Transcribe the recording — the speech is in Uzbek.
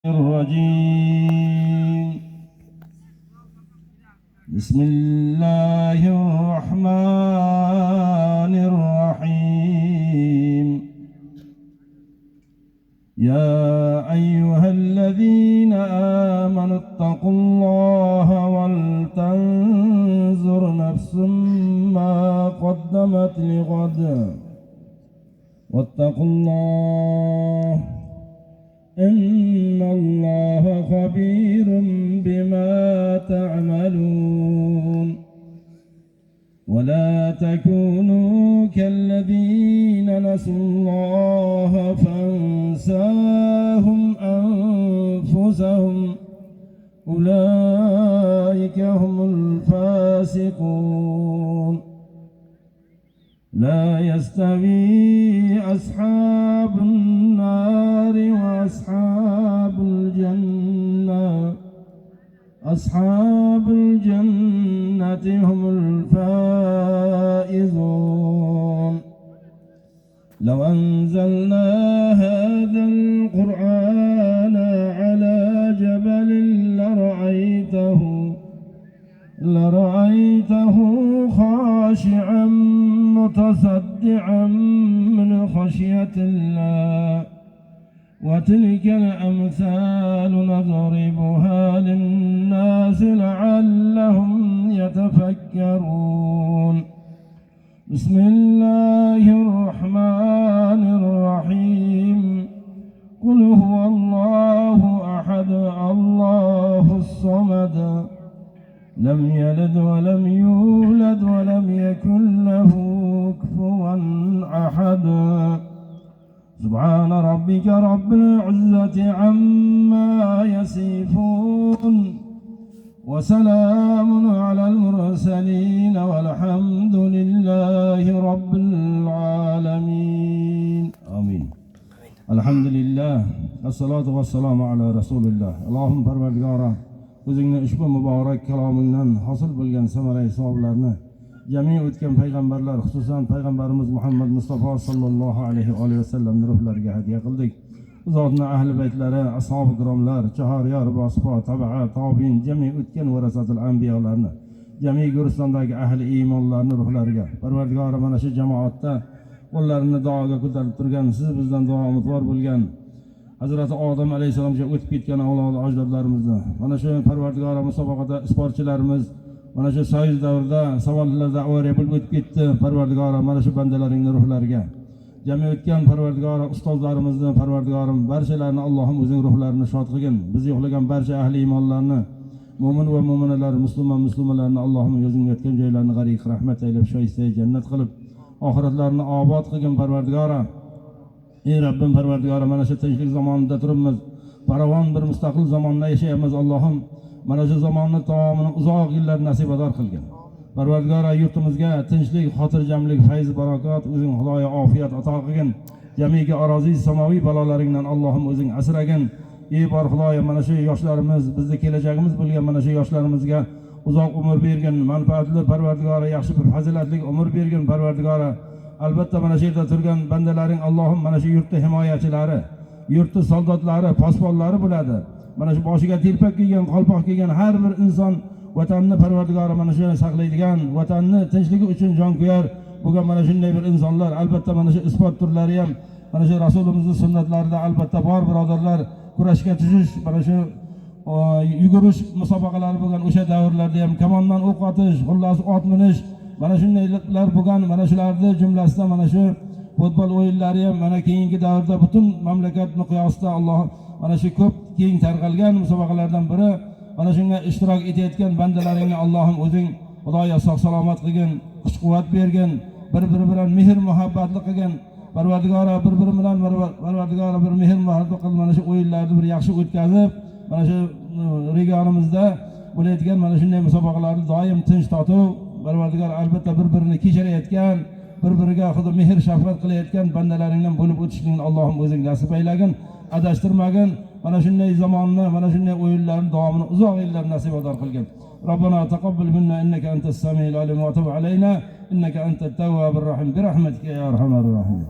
الرجيم بسم الله الرحمن الرحيم يا أيها الذين آمنوا اتقوا الله ولتنظر نفس ما قدمت لغد واتقوا الله إن الله خبير بما تعملون ولا تكونوا كالذين نسوا الله فانساهم أنفسهم أولئك هم الفاسقون لا يستوي أصحاب النار وأصحاب الجنة أصحاب الجنة هم الفائزون لو أنزلنا هذا القرآن على جبل لرأيته خاشعا متصدعا من خشية الله وتلك الأمثال نضربها للناس لعلهم يتفكرون بسم الله الرحمن الرحيم قل هو الله أحد الله الصمد لم يلد ولم يولد ولم يكن له كفوا أحد سبحان ربك رب العزة عما يصفون وسلام على المرسلين والحمد لله رب العالمين آمين الحمد لله الصلاة والسلام على رسول الله اللهم parvardigora o'zingni ushbu muborak kalomingdan hosil bo'lgan samara savoblarni jami o'tgan payg'ambarlar xususan payg'ambarimiz Muhammad Mustafa sallallohu alayhi va sallamning ruhlariga hadya qildik. Bu zotning ahli baytlari, ashabi kiromlar, chahoriyor va ashabi tabi'a tobiin jami o'tgan varasatul anbiyolarni jami Guristondagi ahli iymonlarning ruhlariga Parvardigor mana shu jamoatda qo'llarini duoga ko'tarib turgan siz bizdan duo umidvor bo'lgan Hazrati Odam alayhisalomga o'tib ketgan avlod ajdodlarimizni mana shu Parvardigor musobaqada sportchilarimiz mana shu soyuz davrida savollarda avariya bo'lib o'tib ketdi. Parvardigor mana shu bandalaringning ruhlariga jami o'tgan Parvardigor ustozlarimizni Parvardigorim barchalarini Allohim o'zing ruhlarini shod qilgin. Biz yo'qlagan barcha ahli iymonlarni mo'min va mo'minalar muslimonlarni Allohim o'zing yotgan joylarini g'ariq rahmat aylab shoyista jannat qilib oxiratlarini obod qilgin Parvardigor. Ey Rabbim Parvardigor mana shu tinchlik zamonida turibmiz. Farovon bir mustaqil zamonda yashayapmiz Allohim. Mana shu zamonni tamomini uzoq yillar nasibador qilgin. Parvardigor yurtimizga tinchlik, xotirjamlik, fayz, barokat, o'zing Xudoyo ofiyat ato qilgin. Jamiki aroziy samoviy balolaringdan Allohim o'zing asragin. Ey bor Xudoyo mana shu yoshlarimiz, bizning kelajagimiz bo'lgan mana shu yoshlarimizga uzoq umr bergin, manfaatli Parvardigor, yaxshi bir fazilatli umr bergin Parvardigor. Albatta mana shu yerda turgan bandalaring Allohim mana shu yurtning himoyachilari, yurtning soldatlari, posbonlari bo'ladi. Mana shu boshiga telpak kiygan, qalpoq kiygan har bir inson vatanni Parvardigor mana shu saqlaydigan, vatanni tinchligi uchun jon ko'yar bo'lgan mana shunday bir insonlar. Albatta mana shu sport turlari ham mana shu Rasulimizning sunnatlarida albatta bor birodarlar. Kurashga tushish, mana shu yugurish musobaqalari bo'lgan o'sha davrlarda ham kamondan o'q otish, xullas ot minish mana shundaylar bo'lgan. Mana shularning jumlasida mana shu futbol o'yinlari ham mana keyingi davrda butun mamlakat miqyosida Alloh mana shu ko'p keng tarqalgan musobaqalardan biri. Mana shunga ishtirok etayotgan bandalaringni Allohim o'zing Xudoyo sog' salomat qilgin, kuch-quvvat bergin, bir-biri bilan mehr muhabbatli qilgin. Parvardigor bir-biri bilan Parvardigor bir mehr muhabbat qilib mana shu o'yinlarni bir yaxshi o'tkazib, mana shu regionimizda bo'layotgan mana shunday musobaqalarni doim tinch totuv Parvardigor albatta bir-birini kechirayotgan, bir-biriga xudo mehr shafqat qilayotgan bandalaringdan bo'lib o'tishligini Allohim o'zing nasib aylagin, adashtirmagin. Mana shunday zamonni, mana shunday o'yinlarning davomini uzoq yillar nasibador qilgin. Robbana taqabbal minna innaka antas samiul alim va tub alayna innaka antat tawwabur rahim bi rahmatika ya arhamar rahim.